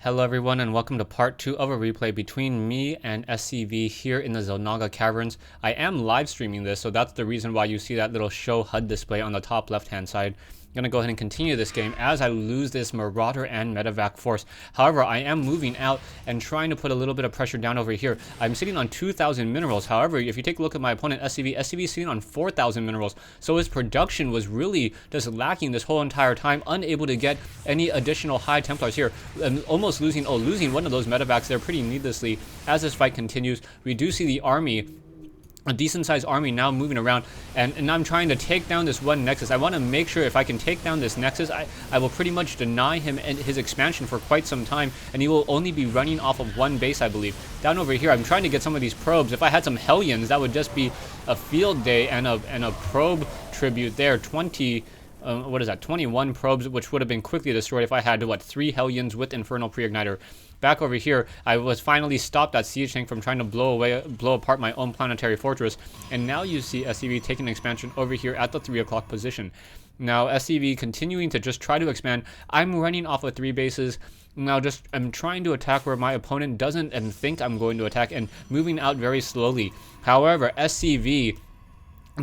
Hello everyone and welcome to part 2 of a replay between me and SCV here in the Xel'Naga Caverns. I am live streaming this, so that's the reason why you see that little show HUD display on the top left hand side. I'm going to go ahead and continue this game as I lose this Marauder and Medevac force. However, I am moving out and trying to put a little bit of pressure down over here. I'm sitting on 2,000 minerals. However, if you take a look at my opponent SCV is sitting on 4,000 minerals. So his production was really just lacking this whole entire time, unable to get any additional high Templars here. Almost losing one of those Medevacs there pretty needlessly. As this fight continues, we do see the army, a decent sized army now moving around, and I'm trying to take down this one Nexus. I want to make sure if I can take down this Nexus, I will pretty much deny him and his expansion for quite some time, and he will only be running off of one base, I believe. Down over here, I'm trying to get some of these probes. If I had some Hellions, that would just be a field day and a probe tribute there. 21 probes, which would have been quickly destroyed if I had, 3 Hellions with Infernal Pre-Igniter. Back over here, I was finally stopped that siege tank from trying to blow apart my own planetary fortress, and now you see SCV taking an expansion over here at the 3 o'clock position. Now SCV continuing to just try to expand. I'm running off of 3 bases. Now I'm trying to attack where my opponent doesn't think I'm going to attack, and moving out very slowly. However, SCV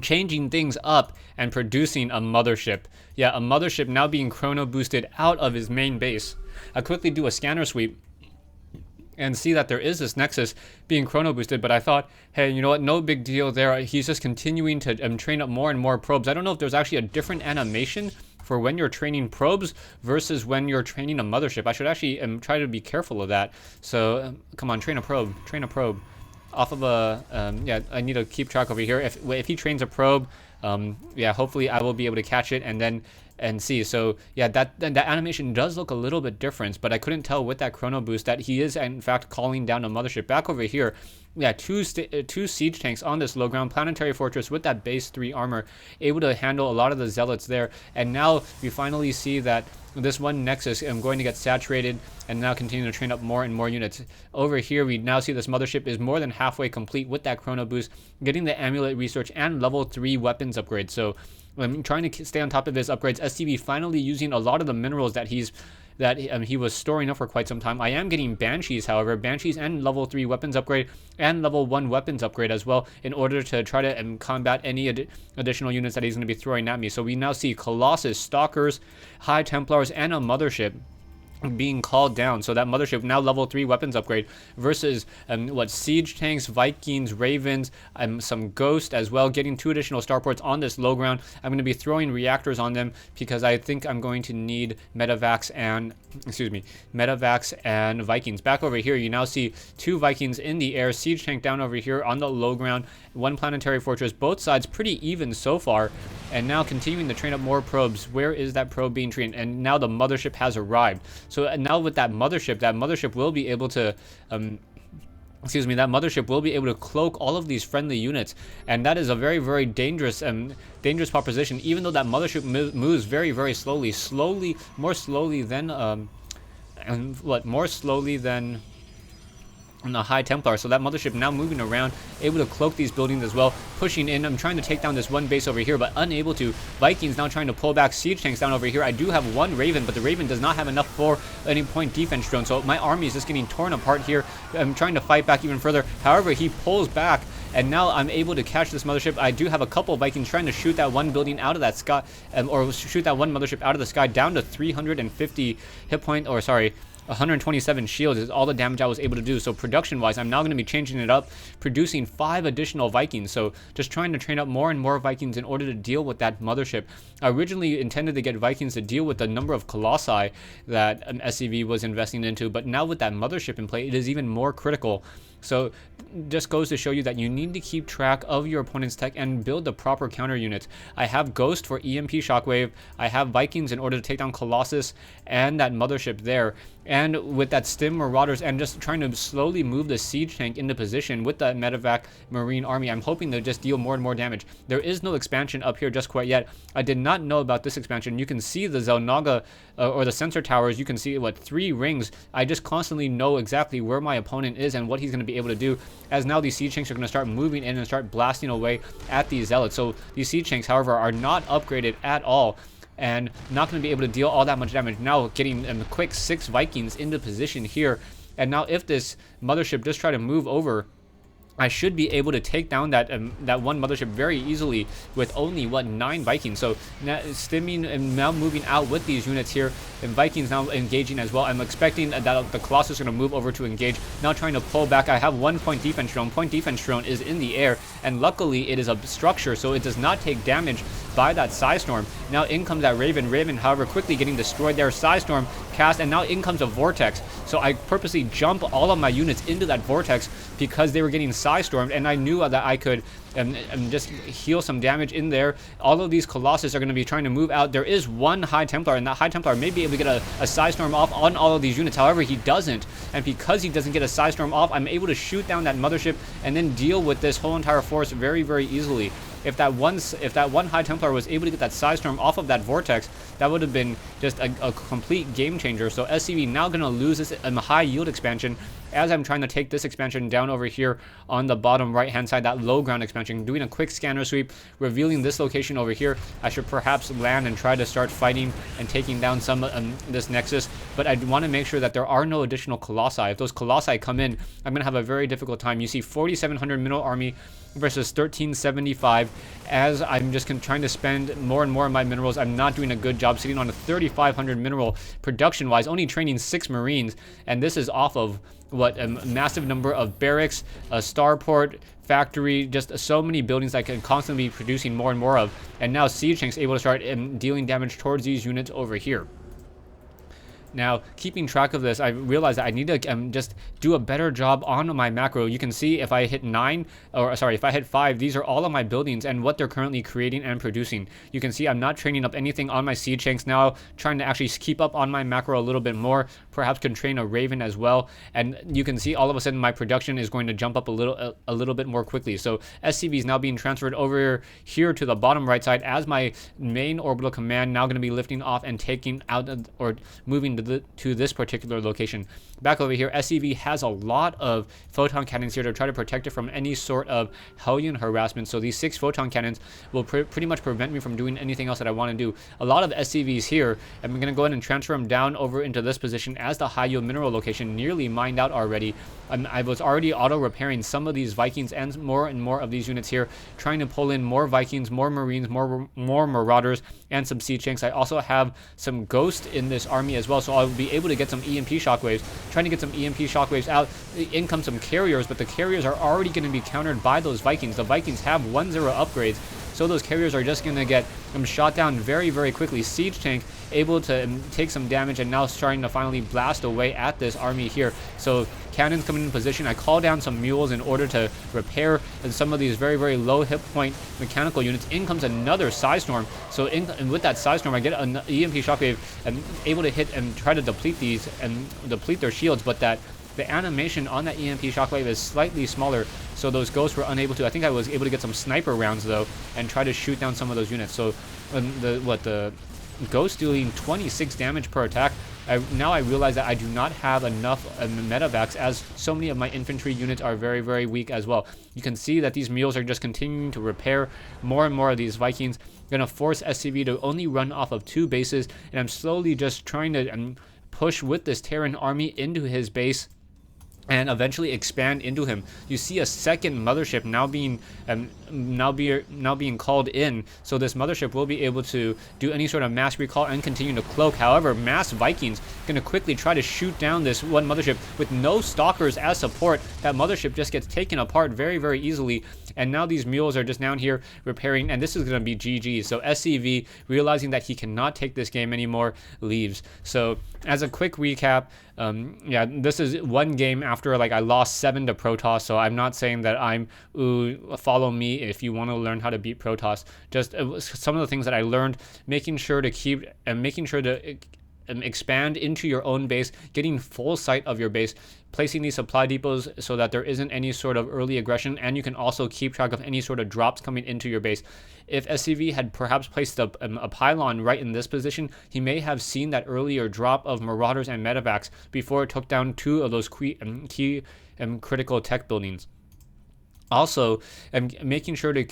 changing things up and producing a mothership. Yeah, a mothership now being chrono boosted out of his main base. I quickly do a scanner sweep and see that there is this Nexus being chrono boosted, but I thought, hey, you know what, no big deal there. He's just continuing to train up more and more probes. I don't know if there's actually a different animation for when you're training probes versus when you're training a mothership. I should actually try to be careful of that. So come on, train a probe. Off of a, yeah, I need to keep track over here. If he trains a probe, yeah, hopefully I will be able to catch it and see. So yeah, that animation does look a little bit different, but I couldn't tell with that chrono boost that he is in fact calling down a mothership. Back over here, yeah, two siege tanks on this low ground planetary fortress with that base 3 armor, able to handle a lot of the zealots there. And now we finally see that this one Nexus going to get saturated and now continue to train up more and more units. Over here, we now see this mothership is more than halfway complete with that chrono boost, getting the amulet research and level 3 weapons upgrade. So I'm trying to stay on top of his upgrades. SCV finally using a lot of the minerals that he was storing up for quite some time. I am getting Banshees, however, Banshees and level 3 weapons upgrade and level 1 weapons upgrade as well, in order to try to combat any additional units that he's going to be throwing at me. So we now see Colossus, Stalkers, High Templars, and a mothership being called down. So that mothership now level 3 weapons upgrade versus siege tanks, Vikings, Ravens, some Ghost as well, getting 2 additional starports on this low ground. I'm going to be throwing reactors on them because I think I'm going to need medevacs and Vikings. Back over here, you now see 2 Vikings in the air, siege tank down over here on the low ground, 1 planetary fortress, both sides pretty even so far, and now continuing to train up more probes. Where is that probe being trained? And now the mothership has arrived. So now with that mothership will be able to cloak all of these friendly units, and that is a very, very dangerous proposition. Even though that mothership moves very, very slowly, more slowly than on the High Templar. So that mothership now moving around, able to cloak these buildings as well, pushing in. I'm trying to take down this one base over here, but unable to. Vikings now trying to pull back siege tanks down over here. I do have 1 Raven, but the Raven does not have enough for any point defense drone, so my army is just getting torn apart here. I'm trying to fight back even further. However, he pulls back, and now I'm able to catch this mothership. I do have a couple Vikings trying to shoot that one building out of that sky, or shoot that one mothership out of the sky, down to 350 hit point, or sorry, 127 shields is all the damage I was able to do. So production wise, I'm now going to be changing it up, producing 5 additional Vikings. So just trying to train up more and more Vikings in order to deal with that mothership. I originally intended to get Vikings to deal with the number of Colossi that SCV was investing into, but now with that mothership in play, it is even more critical. So just goes to show you that you need to keep track of your opponent's tech and build the proper counter units. I have Ghost for EMP Shockwave, I have Vikings in order to take down Colossus and that mothership there, and with that Stim Marauders, and just trying to slowly move the siege tank into position with that medevac Marine army. I'm hoping to just deal more and more damage. There is no expansion up here just quite yet. I did not know about this expansion. You can see the Xel'Naga or the sensor towers. You can see 3 rings. I just constantly know exactly where my opponent is and what he's going to be able to do, as now these siege tanks are going to start moving in and start blasting away at these zealots. So these siege tanks, however, are not upgraded at all. and not going to be able to deal all that much damage. Now getting a quick 6 Vikings into position here, and now if this mothership just try to move over, I should be able to take down that one mothership very easily with only, what, 9 Vikings. So now stimming and now moving out with these units here, and Vikings now engaging as well. I'm expecting that the Colossus is going to move over to engage, now trying to pull back. I have 1 point defense drone. Point defense drone is in the air, and luckily it is a structure, so it does not take damage by that Psystorm. Now in comes that Raven. Raven, however, quickly getting destroyed there. Psystorm cast, and now in comes a Vortex. So I purposely jump all of my units into that Vortex because they were getting Psystormed, and I knew that I could just heal some damage in there. All of these Colossus are going to be trying to move out. There is 1 High Templar, and that High Templar may be able to get a Psystorm off on all of these units. However, he doesn't, and because he doesn't get a Psystorm off, I'm able to shoot down that mothership and then deal with this whole entire force very, very easily. If that one High Templar was able to get that Psystorm off of that Vortex, that would have been just a complete game changer. So SCV now going to lose this high yield expansion, as I'm trying to take this expansion down over here on the bottom right hand side, that low ground expansion, doing a quick scanner sweep, revealing this location over here. I should perhaps land and try to start fighting and taking down some this Nexus, but I want to make sure that there are no additional Colossi. If those Colossi come in, I'm going to have a very difficult time. You see 4,700 mineral army versus 1375, as I'm just trying to spend more and more of my minerals. I'm not doing a good job, sitting on a 3,500 mineral production wise, only training 6 Marines, and this is off of what, a massive number of barracks, a starport, factory, just so many buildings I can constantly be producing more and more of. And now Siege Tank's able to start dealing damage towards these units over here. Now, keeping track of this, I realized that I need to just do a better job on my macro. You can see if I hit 9, or sorry, if I hit 5, these are all of my buildings and what they're currently creating and producing. You can see I'm not training up anything on my siege tanks now, trying to actually keep up on my macro a little bit more. Perhaps can train a Raven as well. And you can see all of a sudden my production is going to jump up a little bit more quickly. So SCV is now being transferred over here to the bottom right side, as my main orbital command now going to be lifting off and taking out or moving to this particular location. Back over here, SCV has a lot of photon cannons here to try to protect it from any sort of Hellion harassment. So these 6 photon cannons will pretty much prevent me from doing anything else that I want to do. A lot of SCVs here, I'm going to go ahead and transfer them down over into this position, as the high yield mineral location nearly mined out already. I was already auto repairing some of these Vikings and more of these units here, trying to pull in more Vikings, more Marines, more Marauders, and some siege tanks. I also have some Ghost in this army as well, so I'll be able to get some EMP shockwaves, trying to get some EMP shockwaves out. In come some carriers, but the carriers are already going to be countered by those Vikings. The Vikings have 1-0 upgrades, so those carriers are just going to get shot down very, very quickly. Siege tank able to take some damage, and now starting to finally blast away at this army here. So cannons coming in position. I call down some mules in order to repair some of these very, very low hit point mechanical units. In comes another Psystorm. So and with that Psystorm, I get an EMP shockwave and able to hit and try to deplete these and deplete their shields, but the animation on that EMP shockwave is slightly smaller, so those Ghosts were unable to. I think I was able to get some sniper rounds though and try to shoot down some of those units. So the Ghost dealing 26 damage per attack. Now I realize that I do not have enough medevacs, as so many of my infantry units are very, very weak as well. You can see that these mules are just continuing to repair more and more of these Vikings. I'm going to force SCV to only run off of 2 bases, and I'm slowly just trying to push with this Terran army into his base and eventually expand into him. You see a second mothership now being called in, so this mothership will be able to do any sort of mass recall and continue to cloak. However, mass Vikings going to quickly try to shoot down this one mothership with no stalkers as support. That mothership just gets taken apart very, very easily, and now these mules are just down here repairing, and this is going to be GG. So SCV, realizing that he cannot take this game anymore, leaves. So as a quick recap, yeah, this is one game after I lost 7 to Protoss, so I'm not saying that I'm follow me if you want to learn how to beat Protoss. Just some of the things that I learned, making sure to expand into your own base, getting full sight of your base, placing these supply depots so that there isn't any sort of early aggression, and you can also keep track of any sort of drops coming into your base. If SCV had perhaps placed a pylon right in this position, he may have seen that earlier drop of Marauders and medevacs before it took down 2 of those key critical tech buildings. Also, making sure to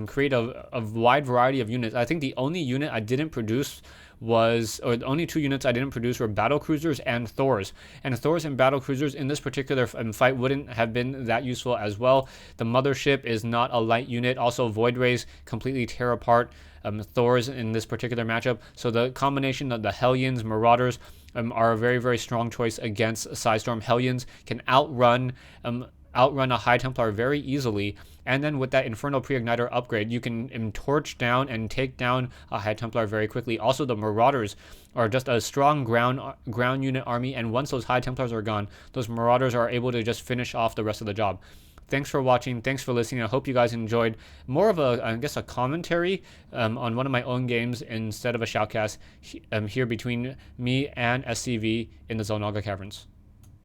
create a wide variety of units. I think the only unit I didn't produce or the only 2 units I didn't produce were battle cruisers and Thors. And Thors and battle cruisers in this particular fight wouldn't have been that useful as well. The mothership is not a light unit. Also, Void Rays completely tear apart Thors in this particular matchup. So the combination of the Hellions, Marauders are a very, very strong choice against Psystorm. Hellions can outrun a High Templar very easily, and then with that Infernal Pre-Igniter upgrade, you can torch down and take down a High Templar very quickly. Also, the Marauders are just a strong ground unit army, and once those High Templars are gone, those Marauders are able to just finish off the rest of the job. Thanks for watching. Thanks for listening. I hope you guys enjoyed more of a commentary on one of my own games instead of a shoutcast here between me and SCV in the Xel'Naga Caverns.